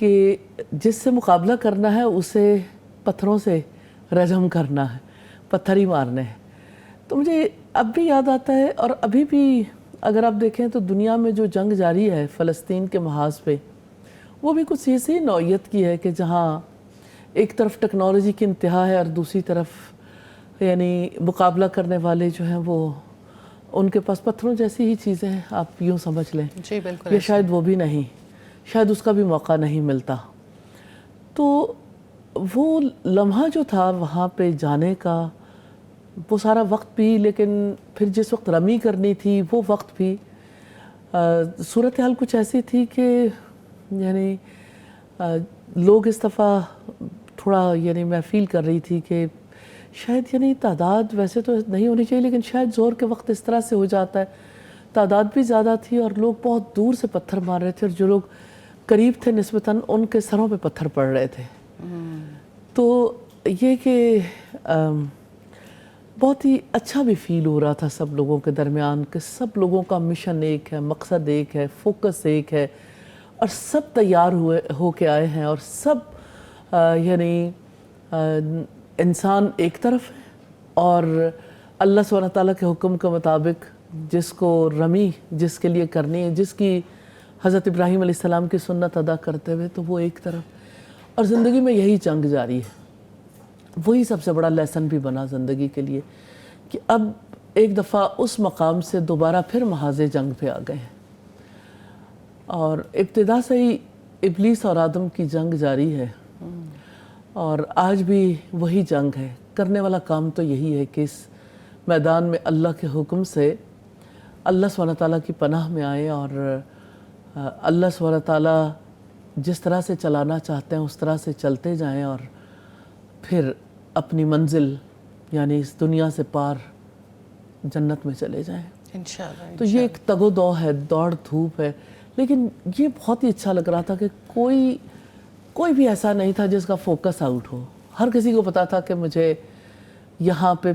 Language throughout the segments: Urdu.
کہ جس سے مقابلہ کرنا ہے اسے پتھروں سے رجم کرنا ہے، پتھر ہی مارنے ہیں. تو مجھے اب بھی یاد آتا ہے، اور ابھی بھی اگر آپ دیکھیں تو دنیا میں جو جنگ جاری ہے فلسطین کے محاذ پہ، وہ بھی کچھ اسی نوعیت کی ہے کہ جہاں ایک طرف ٹیکنالوجی کی انتہا ہے اور دوسری طرف یعنی مقابلہ کرنے والے جو ہیں وہ ان کے پاس پتھروں جیسی ہی چیزیں ہیں، آپ یوں سمجھ لیں. جی بالکل. یا شاید وہ بھی نہیں، شاید اس کا بھی موقع نہیں ملتا. تو وہ لمحہ جو تھا وہاں پہ جانے کا، وہ سارا وقت بھی، لیکن پھر جس وقت رمی کرنی تھی وہ وقت بھی، صورتحال کچھ ایسی تھی کہ یعنی لوگ اس دفعہ تھوڑا یعنی میں فیل کر رہی تھی کہ شاید یعنی تعداد ویسے تو نہیں ہونی چاہیے، لیکن شاید زور کے وقت اس طرح سے ہو جاتا ہے. تعداد بھی زیادہ تھی اور لوگ بہت دور سے پتھر مار رہے تھے، اور جو لوگ قریب تھے نسبتاً ان کے سروں پہ پتھر پڑ رہے تھے. تو یہ کہ بہت ہی اچھا بھی فیل ہو رہا تھا سب لوگوں کے درمیان کہ سب لوگوں کا مشن ایک ہے، مقصد ایک ہے، فوکس ایک ہے، اور سب تیار ہو کے آئے ہیں، اور سب یعنی انسان ایک طرف ہے اور اللہ سبحانہ تعالیٰ کے حکم کے مطابق جس کو رمی جس کے لیے کرنی ہے، جس کی حضرت ابراہیم علیہ السلام کی سنت ادا کرتے ہوئے، تو وہ ایک طرف. اور زندگی میں یہی جنگ جاری ہے. وہی سب سے بڑا لیسن بھی بنا زندگی کے لیے کہ اب ایک دفعہ اس مقام سے دوبارہ پھر محاذ جنگ پہ آ گئے ہیں. اور ابتدا سے ہی ابلیس اور آدم کی جنگ جاری ہے، اور آج بھی وہی جنگ ہے. کرنے والا کام تو یہی ہے کہ اس میدان میں اللہ کے حکم سے اللہ سبحانہ تعالیٰ کی پناہ میں آئیں، اور اللہ سبحانہ تعالیٰ جس طرح سے چلانا چاہتے ہیں اس طرح سے چلتے جائیں، اور پھر اپنی منزل یعنی اس دنیا سے پار جنت میں چلے جائیں انشاءاللہ. تو یہ ایک تگ و دو ہے، دوڑ دھوپ ہے. لیکن یہ بہت ہی اچھا لگ رہا تھا کہ کوئی بھی ایسا نہیں تھا جس کا فوکس آؤٹ ہو. ہر کسی کو پتا تھا کہ مجھے یہاں پہ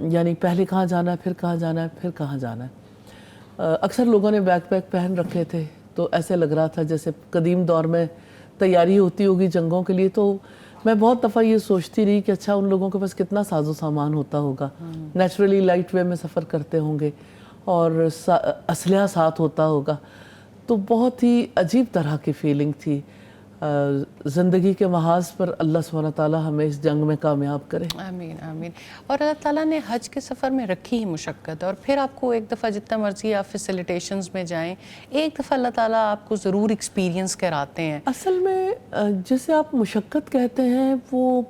یعنی پہلے کہاں جانا ہے، پھر کہاں جانا ہے، پھر کہاں جانا ہے. اکثر لوگوں نے بیک پیک پہن رکھے تھے، تو ایسے لگ رہا تھا جیسے قدیم دور میں تیاری ہوتی ہوگی جنگوں کے لیے. تو میں بہت دفعہ یہ سوچتی رہی کہ اچھا ان لوگوں کے پاس کتنا ساز و سامان ہوتا ہوگا. نیچرلی لائٹ وے میں سفر کرتے ہوں گے اور اسلحہ ساتھ ہوتا ہوگا. تو بہت ہی عجیب طرح کی فیلنگ تھی. زندگی کے محاذ پر اللہ سبحانہ تعالیٰ ہمیں اس جنگ میں کامیاب کرے. آمین آمین. اور اللہ تعالیٰ نے حج کے سفر میں رکھی ہی مشقت، اور پھر آپ کو ایک دفعہ جتنا مرضی آپ فیسیلیٹیشنز میں جائیں، ایک دفعہ اللہ تعالیٰ آپ کو ضرور ایکسپیرینس کراتے ہیں. اصل میں جسے آپ مشقت کہتے ہیں وہ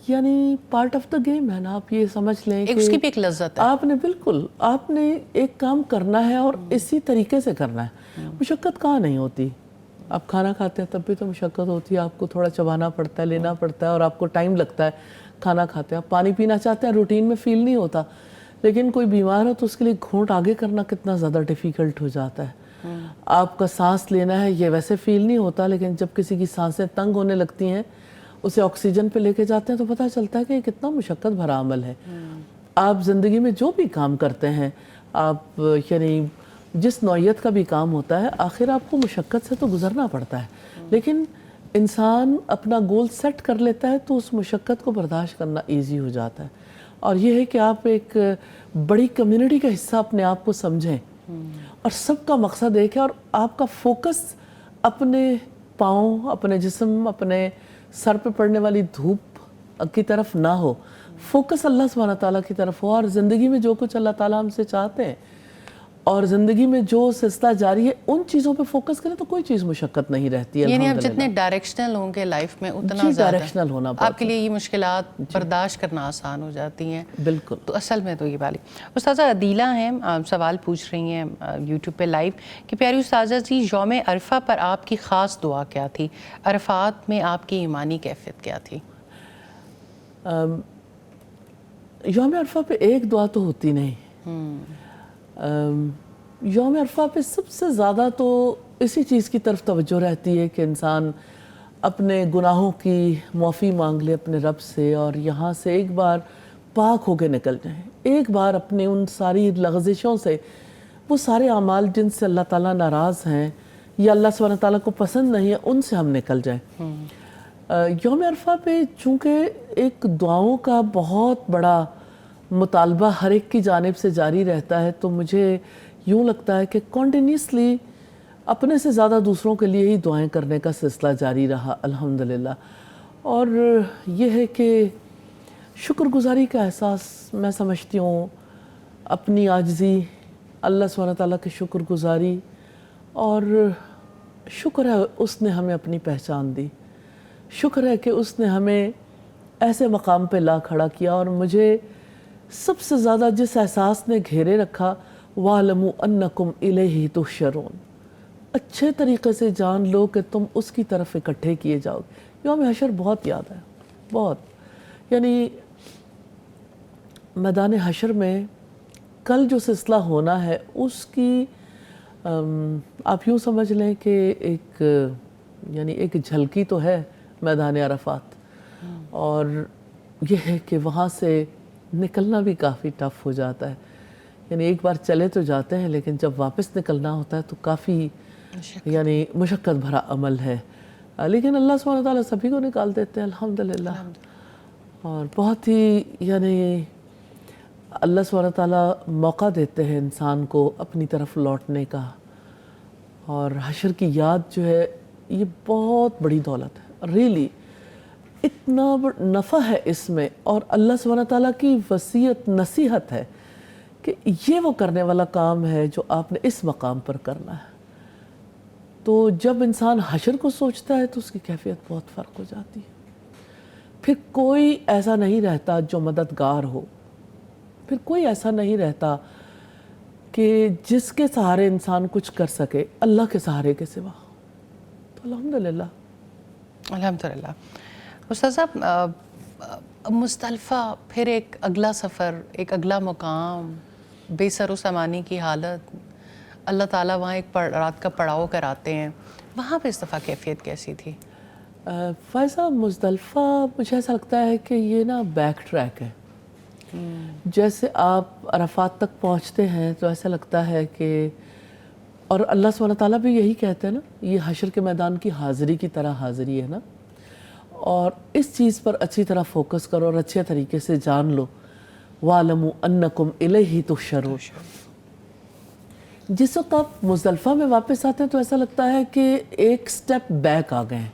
یعنی پارٹ آف دا گیم ہے نا. آپ یہ سمجھ لیں کہ اس کی بھی ایک لذت ہے. آپ نے بالکل آپ نے ایک کام کرنا ہے اور اسی طریقے سے کرنا ہے. مشقت کہاں نہیں ہوتی. آپ کھانا کھاتے ہیں تب بھی تو مشقت ہوتی ہے. آپ کو تھوڑا چبانا پڑتا ہے، لینا پڑتا ہے، اور آپ کو ٹائم لگتا ہے. کھانا کھاتے ہیں، آپ پانی پینا چاہتے ہیں، روٹین میں فیل نہیں ہوتا. لیکن کوئی بیمار ہو تو اس کے لیے گھونٹ آگے کرنا کتنا زیادہ ڈیفیکلٹ ہو جاتا ہے. آپ کا سانس لینا ہے، یہ ویسے فیل نہیں ہوتا، لیکن جب کسی کی سانسیں تنگ ہونے لگتی ہیں، اسے آکسیجن پہ لے کے جاتے ہیں تو پتہ چلتا ہے کہ یہ کتنا مشقت بھرا عمل ہے. آپ زندگی میں جو بھی کام کرتے ہیں، آپ یعنی جس نوعیت کا بھی کام ہوتا ہے، آخر آپ کو مشقت سے تو گزرنا پڑتا ہے. لیکن انسان اپنا گول سیٹ کر لیتا ہے تو اس مشقت کو برداشت کرنا ایزی ہو جاتا ہے. اور یہ ہے کہ آپ ایک بڑی کمیونٹی کا حصہ اپنے آپ کو سمجھیں، اور سب کا مقصد ایک ہے، اور آپ کا فوکس اپنے پاؤں، اپنے جسم، اپنے سر پہ پڑنے والی دھوپ کی طرف نہ ہو. فوکس اللہ سبحانہ تعالیٰ کی طرف ہو، اور زندگی میں جو کچھ اللہ تعالیٰ ہم سے چاہتے ہیں اور زندگی میں جو سلسلہ جاری ہے ان چیزوں پہ فوکس کریں تو کوئی چیز مشقت نہیں رہتی ہے. یعنی آپ جتنے ڈائریکشنل ہوں گے لائف میں اتنا جی زیادہ ڈائریکشنل ہونا آپ کے لیے یہ مشکلات برداشت کرنا آسان ہو جاتی ہیں. بالکل. تو اصل میں تو یہ والی استاذہ عدیلہ ہیں، سوال پوچھ رہی ہیں یوٹیوب پہ لائیو کہ پیاری استاذہ جی، یوم عرفہ پر آپ کی خاص دعا کیا تھی؟ عرفات میں آپ کی ایمانی کیفیت کیا تھی؟ یوم عرفہ پہ ایک دعا تو ہوتی نہیں. یوم عرفہ پہ سب سے زیادہ تو اسی چیز کی طرف توجہ رہتی ہے کہ انسان اپنے گناہوں کی معافی مانگ لے اپنے رب سے، اور یہاں سے ایک بار پاک ہو کے نکل جائیں. ایک بار اپنے ان ساری لغزشوں سے، وہ سارے اعمال جن سے اللہ تعالیٰ ناراض ہیں، یا اللہ سبحانہ تعالیٰ کو پسند نہیں ہے ان سے ہم نکل جائیں. یوم عرفہ پہ چونکہ ایک دعاؤں کا بہت بڑا مطالبہ ہر ایک کی جانب سے جاری رہتا ہے، تو مجھے یوں لگتا ہے کہ کنٹینیوسلی اپنے سے زیادہ دوسروں کے لیے ہی دعائیں کرنے کا سلسلہ جاری رہا الحمدللہ. اور یہ ہے کہ شکر گزاری کا احساس میں سمجھتی ہوں، اپنی عاجزی، اللہ سبحانہ تعالیٰ کی شکر گزاری، اور شکر ہے اس نے ہمیں اپنی پہچان دی، شکر ہے کہ اس نے ہمیں ایسے مقام پہ لا کھڑا کیا. اور مجھے سب سے زیادہ جس احساس نے گھیرے رکھا، وَاعْلَمُوا أَنَّكُمْ إِلَيْهِ تُحْشَرُونَ، اچھے طریقے سے جان لو کہ تم اس کی طرف اکٹھے کیے جاؤ گے. یوم حشر بہت یاد ہے، بہت، یعنی میدان حشر میں کل جو سلسلہ ہونا ہے اس کی آپ یوں سمجھ لیں کہ ایک جھلکی تو ہے میدان عرفات، اور یہ ہے کہ وہاں سے نکلنا بھی کافی ٹف ہو جاتا ہے. یعنی ایک بار چلے تو جاتے ہیں، لیکن جب واپس نکلنا ہوتا ہے تو کافی مشقت بھرا عمل ہے. لیکن اللہ سبحانہ تعالیٰ سبھی کو نکال دیتے ہیں الحمدللہ. اور بہت ہی اللہ سبحانہ تعالیٰ موقع دیتے ہیں انسان کو اپنی طرف لوٹنے کا. اور حشر کی یاد جو ہے یہ بہت بڑی دولت ہے، ریلی اتنا نفع ہے اس میں، اور اللہ سبحانہ تعالیٰ کی وصیت نصیحت ہے کہ یہ وہ کرنے والا کام ہے جو آپ نے اس مقام پر کرنا ہے. تو جب انسان حشر کو سوچتا ہے تو اس کی کیفیت بہت فرق ہو جاتی ہے. پھر کوئی ایسا نہیں رہتا جو مددگار ہو، پھر کوئی ایسا نہیں رہتا کہ جس کے سہارے انسان کچھ کر سکے اللہ کے سہارے کے سوا. تو الحمدللہ الحمدللہ. استاذہ، مزدلفہ پھر ایک اگلا سفر، ایک اگلا مقام، بے سر و سامانی کی حالت، اللہ تعالیٰ وہاں ایک رات کا پڑاؤ کراتے ہیں، وہاں پہ اس دفعہ کیفیت کیسی تھی؟ فائزہ، مزدلفہ مجھے ایسا لگتا ہے کہ یہ بیک ٹریک ہے. جیسے آپ عرفات تک پہنچتے ہیں تو ایسا لگتا ہے کہ، اور اللہ سبحانہ تعالیٰ بھی یہی کہتے ہیں نا، یہ حشر کے میدان کی حاضری کی طرح حاضری ہے نا، اور اس چیز پر اچھی طرح فوکس کرو اور اچھے طریقے سے جان لو. وَاعْلَمُوا أَنَّكُمْ إِلَيْهِ تُحْشَرُونَ. جس وقت آپ مزدلفہ میں واپس آتے ہیں تو ایسا لگتا ہے کہ ایک سٹیپ بیک آ گئے ہیں.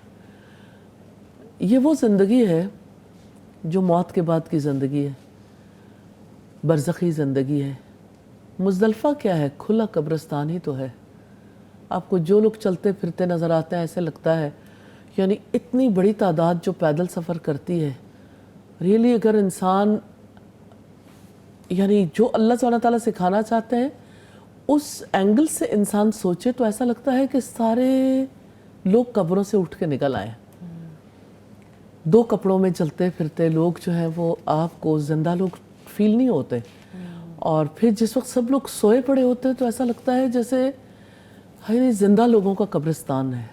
یہ وہ زندگی ہے جو موت کے بعد کی زندگی ہے، برزخی زندگی ہے. مزدلفہ کیا ہے؟ کھلا قبرستان ہی تو ہے. آپ کو جو لوگ چلتے پھرتے نظر آتے ہیں ایسے لگتا ہے یعنی اتنی بڑی تعداد جو پیدل سفر کرتی ہے. ریئلی اگر انسان یعنی جو اللہ سبحانہ تعالیٰ سکھانا چاہتے ہیں اس اینگل سے انسان سوچے تو ایسا لگتا ہے کہ سارے لوگ قبروں سے اٹھ کے نکل آئے. دو کپڑوں میں چلتے پھرتے لوگ جو ہیں وہ آپ کو زندہ لوگ فیل نہیں ہوتے. اور پھر جس وقت سب لوگ سوئے پڑے ہوتے ہیں تو ایسا لگتا ہے جیسے زندہ لوگوں کا قبرستان ہے.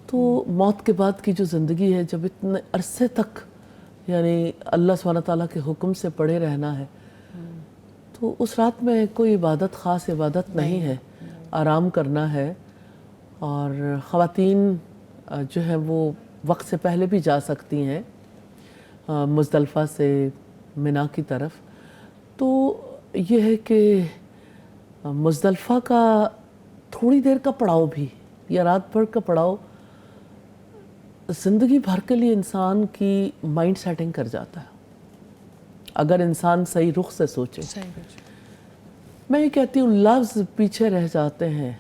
تو موت کے بعد کی جو زندگی ہے، جب اتنے عرصے تک یعنی اللہ سبحانہ تعالیٰ کے حکم سے پڑے رہنا ہے، تو اس رات میں کوئی عبادت، خاص عبادت نہیں ہے، آرام کرنا ہے. اور خواتین جو ہیں وہ وقت سے پہلے بھی جا سکتی ہیں مزدلفہ سے منا کی طرف. تو یہ ہے کہ مزدلفہ کا تھوڑی دیر کا پڑاؤ بھی یا رات بھر کا پڑاؤ زندگی بھر کے لیے انسان کی مائنڈ سیٹنگ کر جاتا ہے اگر انسان صحیح رخ سے سوچے. میں یہ کہتی ہوں لفظ پیچھے رہ جاتے ہیں،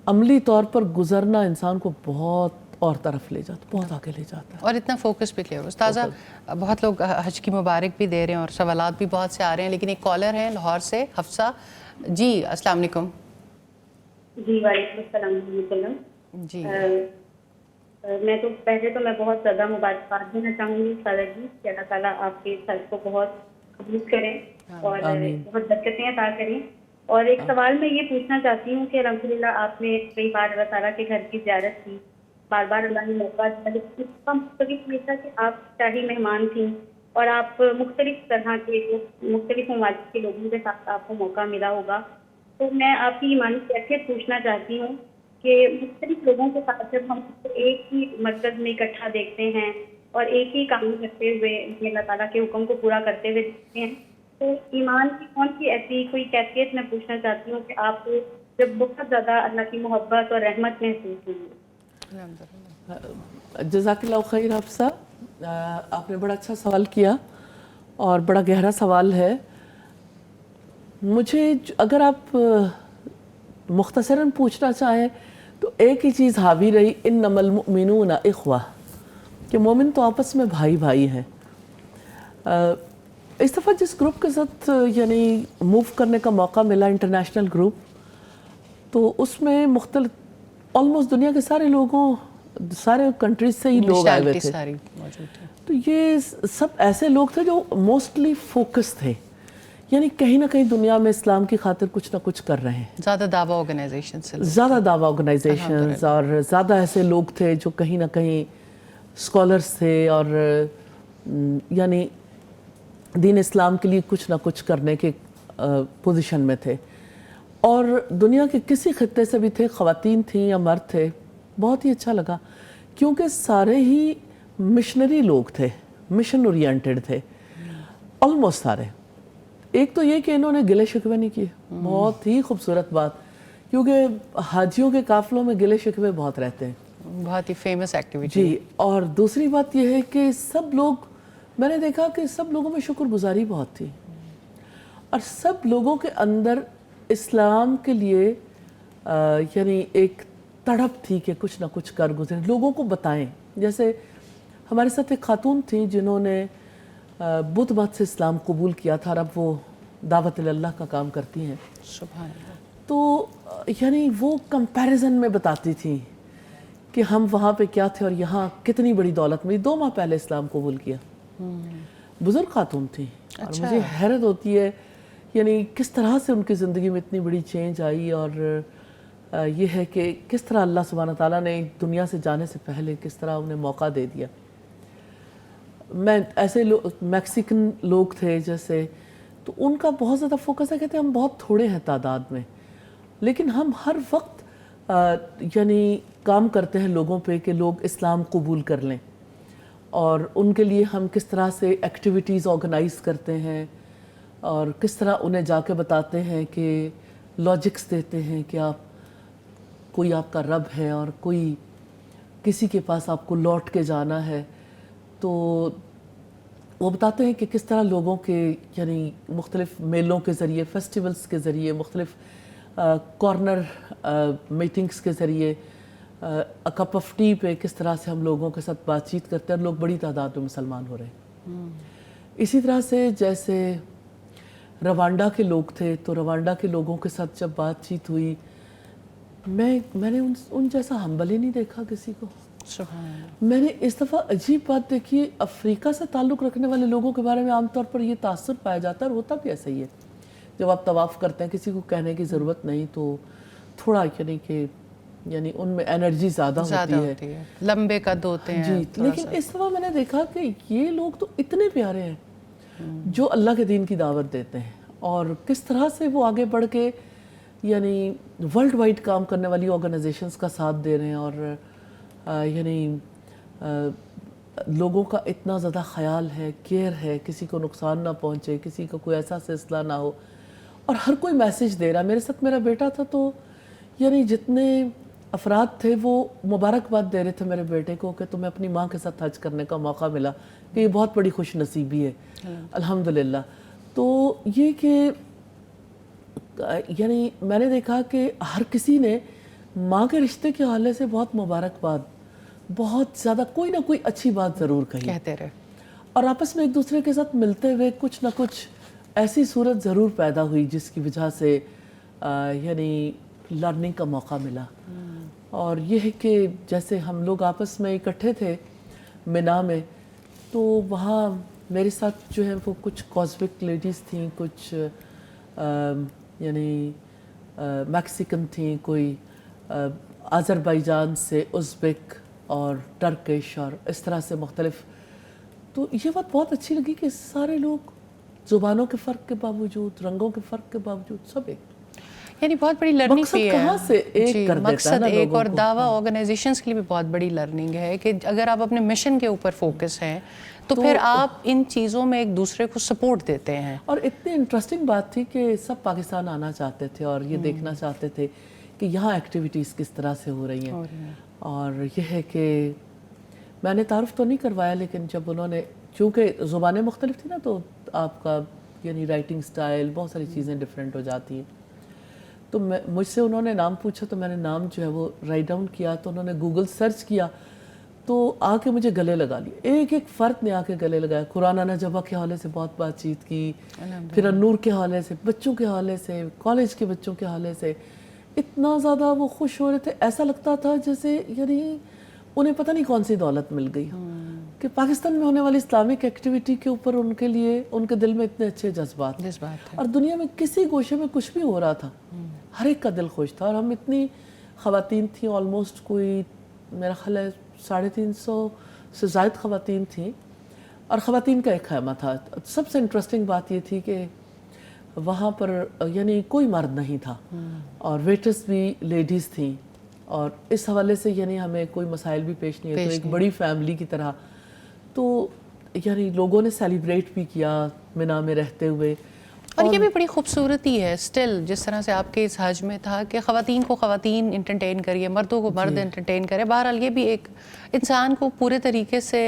عملی طور پر گزرنا انسان کو بہت اور طرف لے جاتا، بہت آگے لے جاتا ہے، اور اتنا فوکس بھی کلیئر. استاذہ، بہت لوگ حج کی مبارک بھی دے رہے ہیں اور سوالات بھی بہت سے آ رہے ہیں، لیکن ایک کالر ہیں لاہور سے، حفصہ جی. السلام علیکم. جی وعلیکم السلام ورحمۃ اللہ. جی میں بہت زیادہ مبارکباد دینا چاہوں گی سادہ جی کہ اللہ تعالیٰ آپ کے سر کو بہت قبول کریں اور بہت برکتیں عطا کریں. اور ایک سوال میں یہ پوچھنا چاہتی ہوں کہ الحمدللہ آپ نے کئی بار اللہ تعالیٰ کے گھر کی زیارت کی، بار بار اللہ نے موقع دیا، لیکن اس کا مختلف یہ تھا کہ آپ شاہی مہمان تھیں اور آپ مختلف طرح کے مختلف ممالک کے لوگوں کے ساتھ آپ کو موقع ملا ہوگا. تو میں آپ کی ایمانی کیفیت پوچھنا چاہتی ہوں کہ مختلف لوگوں کے ساتھ جب ہم ایک ہی مرکز میں اکٹھا دیکھتے ہیں اور ایک ہی کام کرتے ہوئے اللہ تعالیٰ کے حکم کو پورا کرتے ہوئے دیکھتے ہیں، تو ایمان کی کون سی ایسی کوئی کیفیت میں پوچھنا چاہتی ہوں کہ آپ کو جب بہت زیادہ اللہ کی محبت اور رحمت محسوس ہوئی؟ جزاک اللہ خیر حفصہ، آپ نے بڑا اچھا سوال کیا اور بڑا گہرا سوال ہے. مجھے اگر آپ مختصراً پوچھنا چاہیں تو ایک ہی چیز حاوی رہی، انما المؤمنون اخوہ، کہ مومن تو آپس میں بھائی بھائی ہیں. اس دفعہ جس گروپ کے ساتھ یعنی موو کرنے کا موقع ملا، انٹرنیشنل گروپ، تو اس میں مختلف آلموسٹ دنیا کے سارے لوگوں، سارے کنٹریز سے ہی لوگ آئے ہوئے تھے. تو یہ سب ایسے لوگ تھے جو موسٹلی فوکس تھے، یعنی کہیں نہ کہیں دنیا میں اسلام کی خاطر کچھ نہ کچھ کر رہے ہیں. زیادہ دعویٰ آرگنائزیشن سے، زیادہ دعویٰ آرگنائزیشنز، اور زیادہ ایسے لوگ تھے جو کہیں نہ کہیں اسکالرس تھے اور یعنی دین اسلام کے لیے کچھ نہ کچھ کرنے کے پوزیشن میں تھے. اور دنیا کے کسی خطے سے بھی تھے، خواتین تھیں یا مرد تھے. بہت ہی اچھا لگا کیونکہ سارے ہی مشنری لوگ تھے، مشن اورینٹڈ تھے آلموسٹ سارے. ایک تو یہ کہ انہوں نے گلے شکوے نہیں کیے، بہت ہی خوبصورت بات، کیونکہ حاجیوں کے قافلوں میں گلے شکوے بہت رہتے ہیں، بہت ہی فیمس ایکٹیویٹی. جی. اور دوسری بات یہ ہے کہ سب لوگ، میں نے دیکھا کہ سب لوگوں میں شکر گزاری بہت تھی، اور سب لوگوں کے اندر اسلام کے لیے یعنی ایک تڑپ تھی کہ کچھ نہ کچھ کر گزریں، لوگوں کو بتائیں. جیسے ہمارے ساتھ ایک خاتون تھیں جنہوں نے بدھ مت سے اسلام قبول کیا تھا، اور اب وہ دعوت اللہ کا کام کرتی ہیں. سبحان اللہ. تو یعنی وہ کمپیریزن میں بتاتی تھیں کہ ہم وہاں پہ کیا تھے اور یہاں کتنی بڑی دولت ملی. 2 ماہ پہلے اسلام قبول کیا، بزرگ خاتون تھیں. اور مجھے حیرت ہوتی ہے یعنی کس طرح سے ان کی زندگی میں اتنی بڑی چینج آئی، اور یہ ہے کہ کس طرح اللہ سبحانہ تعالیٰ نے دنیا سے جانے سے پہلے کس طرح انہیں موقع دے دیا. میں ایسے میکسیکن لوگ تھے جیسے، تو ان کا بہت زیادہ فوکس ہے، کہتے ہیں ہم بہت تھوڑے ہیں تعداد میں، لیکن ہم ہر وقت یعنی کام کرتے ہیں لوگوں پہ کہ لوگ اسلام قبول کر لیں، اور ان کے لیے ہم کس طرح سے ایکٹیویٹیز آرگنائز کرتے ہیں، اور کس طرح انہیں جا کے بتاتے ہیں کہ لاجکس دیتے ہیں کہ آپ کوئی آپ کا رب ہے اور کوئی کسی کے پاس آپ کو لوٹ کے جانا ہے. تو وہ بتاتے ہیں کہ کس طرح لوگوں کے یعنی مختلف میلوں کے ذریعے، فیسٹیولز کے ذریعے، مختلف کارنر میٹنگز کے ذریعے، کپ آف ٹی پہ کس طرح سے ہم لوگوں کے ساتھ بات چیت کرتے ہیں، اور لوگ بڑی تعداد میں مسلمان ہو رہے ہیں. اسی طرح سے جیسے روانڈا کے لوگ تھے، تو روانڈا کے لوگوں کے ساتھ جب بات چیت ہوئی، میں نے ان جیسا ہمبل ہی نہیں دیکھا کسی کو. میں نے اس دفعہ عجیب بات دیکھی، افریقہ سے تعلق رکھنے والے لوگوں کے بارے میں عام طور پر یہ تاثر پایا جاتا ہے، اور ہوتا بھی ایسا ہی ہے. جب آپ طواف کرتے ہیں کسی کو کہنے کی ضرورت نہیں، تو تھوڑا یعنی کہ یعنی ان میں انرجی زیادہ ہوتی ہے، لمبے قد ہوتے ہیں. جی. لیکن اس دفعہ میں نے دیکھا کہ یہ لوگ تو اتنے پیارے ہیں جو اللہ کے دین کی دعوت دیتے ہیں، اور کس طرح سے وہ آگے بڑھ کے یعنی ورلڈ وائڈ کام کرنے والی آرگنائزیشنز کا ساتھ دے رہے ہیں، اور یعنی لوگوں کا اتنا زیادہ خیال ہے، کیئر ہے، کسی کو نقصان نہ پہنچے، کسی کا کوئی ایسا سلسلہ نہ ہو، اور ہر کوئی میسیج دے رہا. میرے ساتھ میرا بیٹا تھا، تو یعنی جتنے افراد تھے وہ مبارکباد دے رہے تھے میرے بیٹے کو کہ تمہیں اپنی ماں کے ساتھ حج کرنے کا موقع ملا، کہ یہ بہت بڑی خوش نصیبی ہے الحمدللہ. تو یہ کہ یعنی میں نے دیکھا کہ ہر کسی نے ماں کے رشتے کے حوالے سے بہت مبارکباد، بہت زیادہ کوئی نہ کوئی اچھی بات ضرور کہی، کہتے رہے، اور آپس میں ایک دوسرے کے ساتھ ملتے ہوئے کچھ نہ کچھ ایسی صورت ضرور پیدا ہوئی جس کی وجہ سے یعنی لرننگ کا موقع ملا. اور یہ ہے کہ جیسے ہم لوگ آپس میں اکٹھے تھے مینا میں، تو وہاں میرے ساتھ جو ہے وہ کچھ کازبک لیڈیز تھیں، کچھ یعنی میکسیکن تھیں، کوئی آذربائیجان سے، ازبک اور ٹرکش، اور اس طرح سے مختلف. تو یہ بات بہت اچھی لگی کہ سارے لوگ زبانوں کے فرق کے باوجود، رنگوں کے فرق کے باوجود سب ایک. یعنی بہت بڑی لرننگ مقصد بھی ہے. کہاں سے ایک کر دیتا ہے مقصد نا ایک، لوگوں اور کو. دعویٰ آرگنائزیشنز کے لیے بھی بہت بڑی لرننگ ہے کہ اگر آپ اپنے مشن کے اوپر فوکس ہیں تو پھر آپ ان چیزوں میں ایک دوسرے کو سپورٹ دیتے ہیں. اور اتنی انٹرسٹنگ بات تھی کہ سب پاکستان آنا چاہتے تھے اور یہ دیکھنا چاہتے تھے کہ یہاں ایکٹیویٹیز کس طرح سے ہو رہی ہیں. اور یہ ہے کہ میں نے تعارف تو نہیں کروایا، لیکن جب انہوں نے، چونکہ زبانیں مختلف تھیں نا، تو آپ کا یعنی رائٹنگ سٹائل، بہت ساری چیزیں ڈیفرنٹ ہو جاتی ہیں. تو مجھ سے انہوں نے نام پوچھا تو میں نے نام جو ہے وہ رائٹ ڈاؤن کیا. تو انہوں نے گوگل سرچ کیا تو آ کے مجھے گلے لگا لیا. ایک ایک فرد نے آ کے گلے لگایا. قرآن نجبہ کے حوالے سے بہت بات چیت کی، پھر النور کے حوالے سے، بچوں کے حوالے سے، کالج کے بچوں کے حوالے سے. اتنا زیادہ وہ خوش ہو رہے تھے، ایسا لگتا تھا جیسے یعنی انہیں پتہ نہیں کون سی دولت مل گئی کہ پاکستان میں ہونے والی اسلامک ایکٹیویٹی کے اوپر ان کے لیے، ان کے دل میں اتنے اچھے جذبات ہیں. اور دنیا میں کسی گوشے میں کچھ بھی ہو رہا تھا، ہر ایک کا دل خوش تھا. اور ہم اتنی خواتین تھیں، آلموسٹ کوئی میرا خیال ہے 350 سے زائد خواتین تھیں، اور خواتین کا ایک خیمہ تھا. سب سے انٹرسٹنگ بات یہ تھی کہ وہاں پر یعنی کوئی مرد نہیں تھا، اور ویٹرز بھی لیڈیز تھیں. اور اس حوالے سے یعنی ہمیں کوئی مسائل بھی پیش نہیں ہے، تو ایک بڑی فیملی کی طرح. تو یعنی لوگوں نے سیلیبریٹ بھی کیا منا میں رہتے ہوئے. اور یہ بھی بڑی خوبصورتی ہے اسٹل، جس طرح سے آپ کے اس حج میں تھا کہ خواتین کو خواتین انٹرٹین کریے، مردوں کو مرد انٹرٹین کرے. بہرحال یہ بھی ایک انسان کو پورے طریقے سے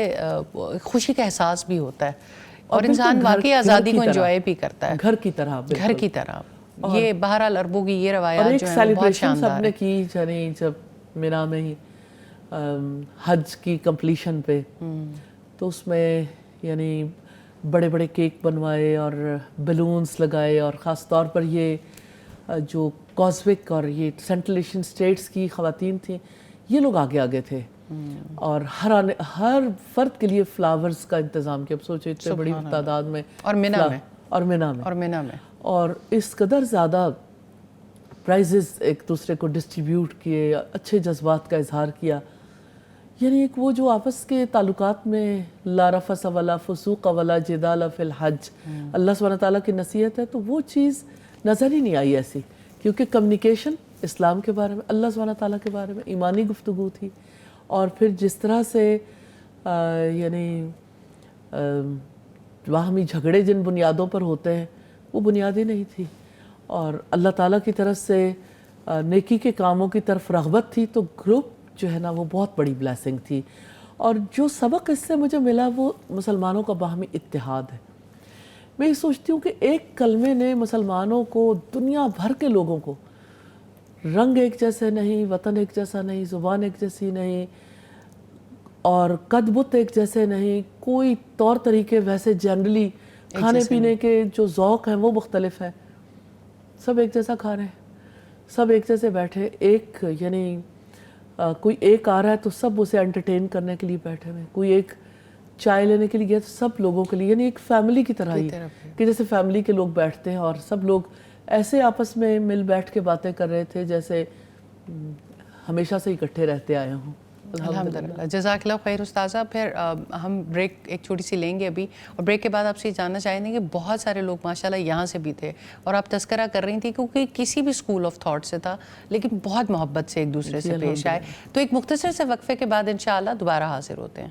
خوشی کا احساس بھی ہوتا ہے، اور انسان واقعی آزادی کو انجوائے بھی کرتا ہے گھر کی طرح. گھر کی طرح. یہ بہرحال عربوں کی یہ روایات جو ہیں ہیں، بہت سب شاندار نے ہے. کی. یعنی جب مینا میں ہی حج کی کمپلیشن پہ، تو اس میں یعنی بڑے بڑے کیک بنوائے اور بیلونز لگائے. اور خاص طور پر یہ جو کازوک اور یہ سینٹرل ایشین اسٹیٹس کی خواتین تھیں، یہ لوگ آگے آگے تھے، اور ہر فرد کے لیے فلاورز کا انتظام کیا. اب سوچے اتنے بڑی تعداد میں، اور منا میں اور اس قدر زیادہ پرائزز ایک دوسرے کو ڈسٹریبیوٹ کیے، اچھے جذبات کا اظہار کیا. یعنی ایک وہ جو آپس کے تعلقات میں لا رفث ولا فسوق ولا جدال فی الحج، اللہ سبحانہ تعالیٰ کی نصیحت ہے، تو وہ چیز نظر ہی نہیں آئی ایسی. کیونکہ کمیونیکیشن اسلام کے بارے میں، اللہ سبحانہ تعالیٰ کے بارے میں ایمانی گفتگو تھی. اور پھر جس طرح سے یعنی باہمی جھگڑے جن بنیادوں پر ہوتے ہیں، وہ بنیادی نہیں تھی. اور اللہ تعالیٰ کی طرف سے نیکی کے کاموں کی طرف رغبت تھی. تو گروپ جو ہے نا وہ بہت بڑی بلیسنگ تھی. اور جو سبق اس سے مجھے ملا وہ مسلمانوں کا باہمی اتحاد ہے. میں یہ سوچتی ہوں کہ ایک کلمے نے مسلمانوں کو، دنیا بھر کے لوگوں کو، رنگ ایک جیسے نہیں، وطن ایک جیسا نہیں، زبان ایک جیسی نہیں، اور قد بت ایک جیسے نہیں، کوئی طور طریقے ویسے جنرلی کھانے پینے کے جو ذوق ہیں وہ مختلف ہیں، سب ایک جیسا کھا رہے ہیں، سب ایک جیسے بیٹھے. ایک یعنی کوئی ایک آ رہا ہے تو سب اسے انٹرٹین کرنے کے لیے بیٹھے ہوئے. کوئی ایک چائے لینے کے لیے گیا تو سب لوگوں کے لیے، یعنی ایک فیملی کی طرح ہی، کہ جیسے فیملی کے لوگ بیٹھتے ہیں. اور سب لوگ ایسے آپس میں مل بیٹھ کے باتیں کر رہے تھے جیسے ہمیشہ سے اکٹھے رہتے آئے ہوں. الحمدللہ. جزاک اللہ خیر استاذہ. پھر ہم بریک ایک چھوٹی سی لیں گے ابھی، اور بریک کے بعد آپ سے جاننا چاہیں گے کہ بہت سارے لوگ ماشاءاللہ یہاں سے بھی تھے، اور آپ تذکرہ کر رہی تھیں کیونکہ کسی بھی اسکول آف تھاٹ سے تھا، لیکن بہت محبت سے ایک دوسرے سے پیش آئے. تو ایک مختصر سے وقفے کے بعد انشاءاللہ دوبارہ حاضر ہوتے ہیں.